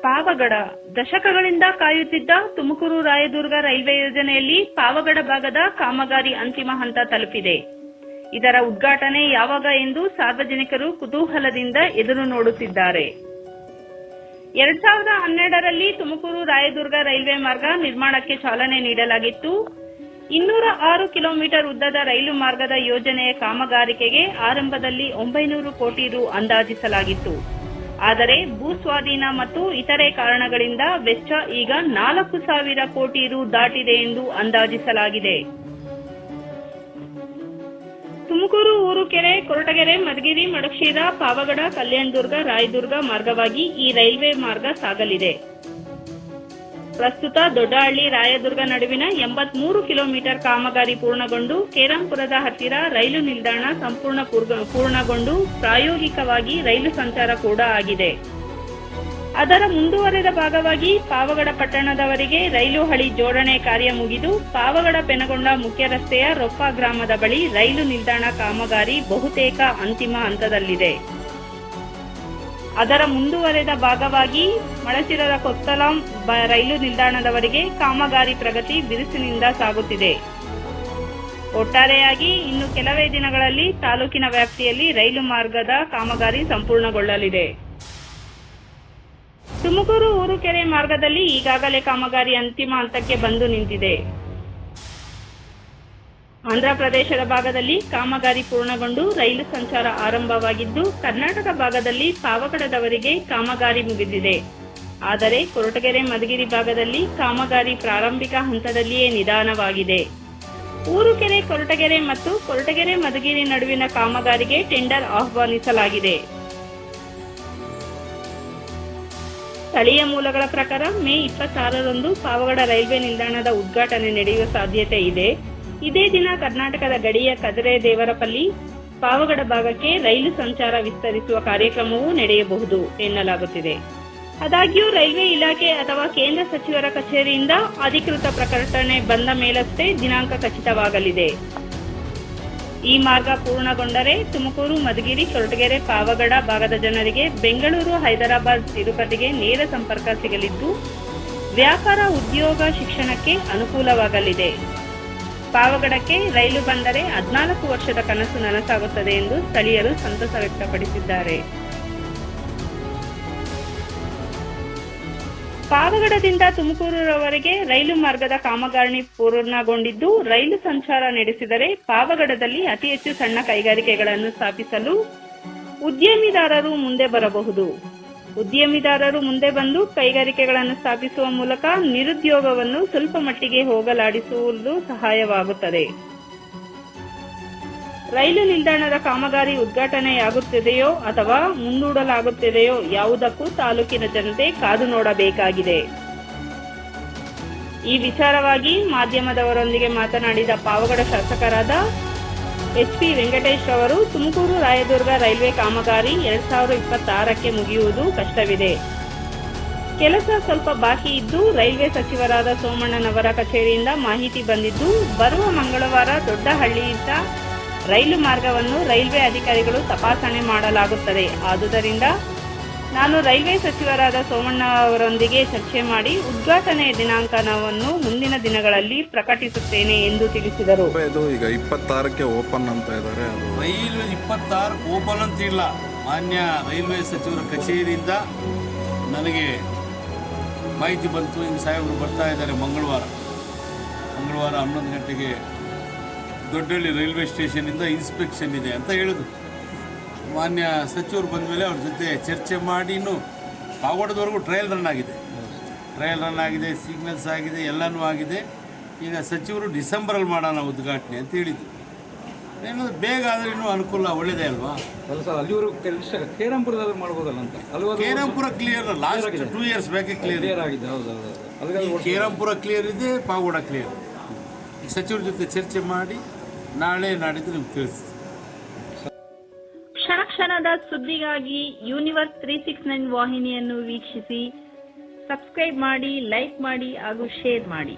ಪಾವಗಡ ದಶಕಗಳಿಂದ ಕಾಯುತ್ತಿದ್ದ ತುಮಕೂರು ರಾಯದುರ್ಗ ರೈಲ್ವೆ ಯೋಜನೆಯಲ್ಲಿ ಪಾವಗಡ ಭಾಗದ ಕಾಮಗಾರಿ ಅಂತಿಮ ಹಂತ ತಲುಪಿದೆ. ಇದರ ಉದ್ಘಾಟನೆ ಯಾವಾಗ ಎಂದು ಸಾರ್ವಜನಿಕರು ಕುತೂಹಲದಿಂದ ಎದುರು ನೋಡುತ್ತಿದ್ದಾರೆ. 2012ರಲ್ಲಿ ತುಮಕೂರು ರಾಯದುರ್ಗ ರೈಲ್ವೆ ಮಾರ್ಗ ನಿರ್ಮಾಣಕ್ಕೆ ಚಾಲನೆ ನೀಡಲಾಗಿತ್ತು. 206 ಕಿಲೋಮೀಟರ್ ಉದ್ದದ ರೈಲು ಮಾರ್ಗದ ಯೋಜನೆಯ ಕಾಮಗಾರಿಕೆಗೆ ಆರಂಭದಲ್ಲಿ 900 ಕೋಟಿ ರು ಅಂದಾಜಿಸಲಾಗಿತ್ತು. ಆದರೆ ಭೂಸ್ವಾಧೀನ ಮತ್ತು ಇತರೆ ಕಾರಣಗಳಿಂದ ವೆಚ್ಚ ಈಗ 4,000 ಕೋಟಿ ರು ದಾಟಿದೆ ಎಂದು ಅಂದಾಜಿಸಲಾಗಿದೆ. ತುಮಕೂರು ಊರುಕೆರೆ, ಕೊರಟಗೆರೆ, ಮಧುಗಿರಿ, ಮಡಕ್ಷೀರ, ಪಾವಗಡ, ಕಲ್ಯಾಣದುರ್ಗ, ರಾಯದುರ್ಗ ಮಾರ್ಗವಾಗಿ ಈ ರೈಲ್ವೆ ಮಾರ್ಗ ಸಾಗಲಿದೆ. ಪ್ರಸ್ತುತ ದೊಡ್ಡಹಳ್ಳಿ ರಾಯದುರ್ಗ ನಡುವಿನ 83 ಕಿಲೋಮೀಟರ್ ಕಾಮಗಾರಿ ಪೂರ್ಣಗೊಂಡು ಕೇರಂಪುರದ ಹತ್ತಿರ ರೈಲು ನಿಲ್ದಾಣ ಸಂಪೂರ್ಣ ಪೂರ್ಣಗೊಂಡು ಪ್ರಾಯೋಗಿಕವಾಗಿ ರೈಲು ಸಂಚಾರ ಕೂಡ ಆಗಿದೆ. ಅದರ ಮುಂದುವರೆದ ಭಾಗವಾಗಿ ಪಾವಗಡ ಪಟ್ಟಣದವರೆಗೆ ರೈಲು ಹಳಿ ಜೋಡಣೆ ಕಾರ್ಯ ಮುಗಿದು ಪಾವಗಡ ಪೆನಗೊಂಡ ಮುಖ್ಯ ರಸ್ತೆಯ ರೊಪ್ಪ ಗ್ರಾಮದ ಬಳಿ ರೈಲು ನಿಲ್ದಾಣ ಕಾಮಗಾರಿ ಬಹುತೇಕ ಅಂತಿಮ ಹಂತದಲ್ಲಿದೆ. ಅದರ ಮುಂದುವರೆದ ಭಾಗವಾಗಿ ಮಳಚಿರದ ಕೊತ್ತಲಂ ರೈಲು ನಿಲ್ದಾಣದವರೆಗೆ ಕಾಮಗಾರಿ ಪ್ರಗತಿ ಬಿರುಸಿನಿಂದ ಸಾಗುತ್ತಿದೆ. ಒಟ್ಟಾರೆಯಾಗಿ ಇನ್ನು ಕೆಲವೇ ದಿನಗಳಲ್ಲಿ ತಾಲೂಕಿನ ವ್ಯಾಪ್ತಿಯಲ್ಲಿ ರೈಲು ಮಾರ್ಗದ ಕಾಮಗಾರಿ ಸಂಪೂರ್ಣಗೊಳ್ಳಲಿದೆ. ತುಮಕೂರು ಊರುಕೆರೆ ಮಾರ್ಗದಲ್ಲಿ ಈಗಾಗಲೇ ಕಾಮಗಾರಿ ಅಂತಿಮ ಹಂತಕ್ಕೆ ಬಂದು ನಿಂತಿದೆ. ಆಂಧ್ರಪ್ರದೇಶದ ಭಾಗದಲ್ಲಿ ಕಾಮಗಾರಿ ಪೂರ್ಣಗೊಂಡು ರೈಲು ಸಂಚಾರ ಆರಂಭವಾಗಿದ್ದು, ಕರ್ನಾಟಕ ಭಾಗದಲ್ಲಿ ಪಾವಗಡದವರೆಗೆ ಕಾಮಗಾರಿ ಮುಗಿದಿದೆ. ಆದರೆ ಕೊರಟಗೆರೆ, ಮಧುಗಿರಿ ಭಾಗದಲ್ಲಿ ಕಾಮಗಾರಿ ಪ್ರಾರಂಭಿಕ ಹಂತದಲ್ಲಿಯೇ ನಿಧಾನವಾಗಿದೆ. ಊರುಕೆರೆ, ಕೊರಟಗೆರೆ ಮತ್ತು ಕೊರಟಗೆರೆ, ಮಧುಗಿರಿ ನಡುವಿನ ಕಾಮಗಾರಿಗೆ ಟೆಂಡರ್ ಆಹ್ವಾನಿಸಲಾಗಿದೆ. ಸ್ಥಳೀಯ ಮೂಲಗಳ ಪ್ರಕಾರ ಮೇ 26ರಂದು ಪಾವಗಡ ರೈಲ್ವೆ ನಿಲ್ದಾಣದ ಉದ್ಘಾಟನೆ ನಡೆಯುವ ಸಾಧ್ಯತೆ ಇದೆ. ಇದೇ ದಿನ ಕರ್ನಾಟಕದ ಗಡಿಯ ಕದರೆ ದೇವರಪಲ್ಲಿ ಪಾವಗಡ ಭಾಗಕ್ಕೆ ರೈಲು ಸಂಚಾರ ವಿಸ್ತರಿಸುವ ಕಾರ್ಯಕ್ರಮವೂ ನಡೆಯಬಹುದು ಎನ್ನಲಾಗುತ್ತಿದೆ. ಆದಾಗ್ಯೂ ರೈಲ್ವೆ ಇಲಾಖೆ ಅಥವಾ ಕೇಂದ್ರ ಸಚಿವರ ಕಚೇರಿಯಿಂದ ಅಧಿಕೃತ ಪ್ರಕಟಣೆ ಬಂದ ಮೇಲಷ್ಟೇ ದಿನಾಂಕ ಖಚಿತವಾಗಲಿದೆ. ಈ ಮಾರ್ಗ ಪೂರ್ಣಗೊಂಡರೆ ತುಮಕೂರು, ಮಧುಗಿರಿ, ಕೊರಟಗೆರೆ, ಪಾವಗಡ ಭಾಗದ ಜನರಿಗೆ ಬೆಂಗಳೂರು, ಹೈದರಾಬಾದ್, ತಿರುಪತಿಗೆ ನೇರ ಸಂಪರ್ಕ ಸಿಗಲಿದ್ದು, ವ್ಯಾಪಾರ, ಉದ್ಯೋಗ, ಶಿಕ್ಷಣಕ್ಕೆ ಅನುಕೂಲವಾಗಲಿದೆ. ಪಾವಗಡಕ್ಕೆ ರೈಲು ಬಂದರೆ 14 ವರ್ಷದ ಕನಸು ನನಸಾಗುತ್ತದೆ ಎಂದು ಸ್ಥಳೀಯರು ಸಂತಸ ವ್ಯಕ್ತಪಡಿಸಿದ್ದಾರೆ. ಪಾವಗಡದಿಂದ ತುಮಕೂರುವರೆಗೆ ರೈಲು ಮಾರ್ಗದ ಕಾಮಗಾರಿ ಪೂರ್ಣಗೊಂಡಿದ್ದು, ರೈಲು ಸಂಚಾರ ನಡೆಸಿದರೆ ಪಾವಗಡದಲ್ಲಿ ಅತಿ ಹೆಚ್ಚು ಸಣ್ಣ ಕೈಗಾರಿಕೆಗಳನ್ನು ಸ್ಥಾಪಿಸಲು ಉದ್ಯಮಿದಾರರು ಮುಂದೆ ಬರಬಹುದು. ಉದ್ಯಮಿದಾರರು ಮುಂದೆ ಬಂದು ಕೈಗಾರಿಕೆಗಳನ್ನು ಸ್ಥಾಪಿಸುವ ಮೂಲಕ ನಿರುದ್ಯೋಗವನ್ನು ಸ್ವಲ್ಪ ಮಟ್ಟಿಗೆ ಹೋಗಲಾಡಿಸುವುದು ಸಹಾಯವಾಗುತ್ತದೆ. ರೈಲು ನಿಲ್ದಾಣದ ಕಾಮಗಾರಿ ಉದ್ಘಾಟನೆಯಾಗುತ್ತದೆಯೋ ಅಥವಾ ಮುಂದೂಡಲಾಗುತ್ತದೆಯೋ ಯಾವುದಕ್ಕೂ ತಾಲೂಕಿನ ಜನತೆ ಕಾದು ನೋಡಬೇಕಾಗಿದೆ. ಈ ವಿಚಾರವಾಗಿ ಮಾಧ್ಯಮದವರೊಂದಿಗೆ ಮಾತನಾಡಿದ ಪಾವಗಡ ಶಾಸಕರಾದ ಎಚ್.ಪಿ. ವೆಂಕಟೇಶ್ ಅವರು, ತುಮಕೂರು ರಾಯದುರ್ಗ ರೈಲ್ವೆ ಕಾಮಗಾರಿ 2026ಕ್ಕೆ ಮುಗಿಯುವುದು ಕಷ್ಟವಿದೆ. ಕೆಲಸ ಸ್ವಲ್ಪ ಬಾಕಿ ಇದ್ದು ರೈಲ್ವೆ ಸಚಿವರಾದ ಸೋಮಣ್ಣನವರ ಕಚೇರಿಯಿಂದ ಮಾಹಿತಿ ಬಂದಿದ್ದು, ಬರುವ ಮಂಗಳವಾರ ದೊಡ್ಡಹಳ್ಳಿಯಿಂದ ರೈಲು ಮಾರ್ಗವನ್ನು ರೈಲ್ವೆ ಅಧಿಕಾರಿಗಳು ತಪಾಸಣೆ ಮಾಡಲಾಗುತ್ತದೆ. ಆದುದರಿಂದ ನಾನು ರೈಲ್ವೆ ಸಚಿವರಾದ ಸೋಮಣ್ಣ ಅವರೊಂದಿಗೆ ಚರ್ಚೆ ಮಾಡಿ ಉದ್ಘಾಟನೆಯ ದಿನಾಂಕವನ್ನು ಮುಂದಿನ ದಿನಗಳಲ್ಲಿ ಪ್ರಕಟಿಸುತ್ತೇನೆ ಎಂದು ತಿಳಿಸಿದರು. ಈಗ 26ಕ್ಕೆ ಓಪನ್ ಅಂತ ಇದ್ದಾರೆ. ರೈಲು 26ಕ್ಕೆ ಓಪನ್ ಅಂತ ಇಲ್ಲ. ಮಾನ್ಯ ರೈಲ್ವೆ ಸಚಿವರ ಕಚೇರಿಯಿಂದ ನನಗೆ ಮಾಹಿತಿ ಬಂತು, ಹಿಂಗೆ ಸಾಹೇಬರು ಬರ್ತಾ ಇದ್ದಾರೆ ಮಂಗಳವಾರ 11 ಗಂಟೆಗೆ ದೊಡ್ಡಹಳ್ಳಿ ರೈಲ್ವೆ ಸ್ಟೇಷನಿಂದ ಇನ್ಸ್ಪೆಕ್ಷನ್ ಇದೆ ಅಂತ ಹೇಳಿದ್ರು. ಮಾನ್ಯ ಸಚಿವರು ಬಂದ ಮೇಲೆ ಅವ್ರ ಜೊತೆ ಚರ್ಚೆ ಮಾಡಿ ಇನ್ನೂ ಪಾವಗಡದವರೆಗೂ ಟ್ರಯಲ್ ರನ್ ಆಗಿದೆ, ಸಿಗ್ನಲ್ಸ್ ಆಗಿದೆ, ಎಲ್ಲನೂ ಆಗಿದೆ. ಈಗ ಸಚಿವರು ಡಿಸೆಂಬರಲ್ಲಿ ಮಾಡೋಣ ಉದ್ಘಾಟನೆ ಅಂತ ಹೇಳಿದ್ರು. ಏನಂದ್ರೆ ಬೇಗ ಆದರೆ ಇನ್ನೂ ಅನುಕೂಲ, ಒಳ್ಳೆಯದೇ ಅಲ್ವಾ? ಕೇರಂಪುರದಲ್ಲಿ ಮಾಡ್ಬೋದಲ್ಲ ಅಂತ. ಕೇರಂಪುರ ಕ್ಲಿಯರ್, ಲಾಸ್ಟ್ 2 years ಬ್ಯಾಕೆ ಕ್ಲಿಯರ್ ಆಗಿದೆ. ಕೇರಂಪುರ ಕ್ಲಿಯರ್ ಇದೆ, ಪಾವಗಡ ಕ್ಲಿಯರ್. ಸಚಿವರ ಜೊತೆ ಚರ್ಚೆ ಮಾಡಿ ನಾಳೆ ನಾಡಿದ್ದು ನಿಮ್ಗೆ ತಿಳಿಸ್ತೀವಿ. ಕ್ಷಣದ ಸುದ್ದಿಗಾಗಿ ಯೂನಿವರ್ಸ್ 369 ವಾಹಿನಿಯನ್ನು ವೀಕ್ಷಿಸಿ, ಸಬ್ಸ್ಕ್ರೈಬ್ ಮಾಡಿ, ಲೈಕ್ ಮಾಡಿ ಹಾಗೂ ಶೇರ್ ಮಾಡಿ.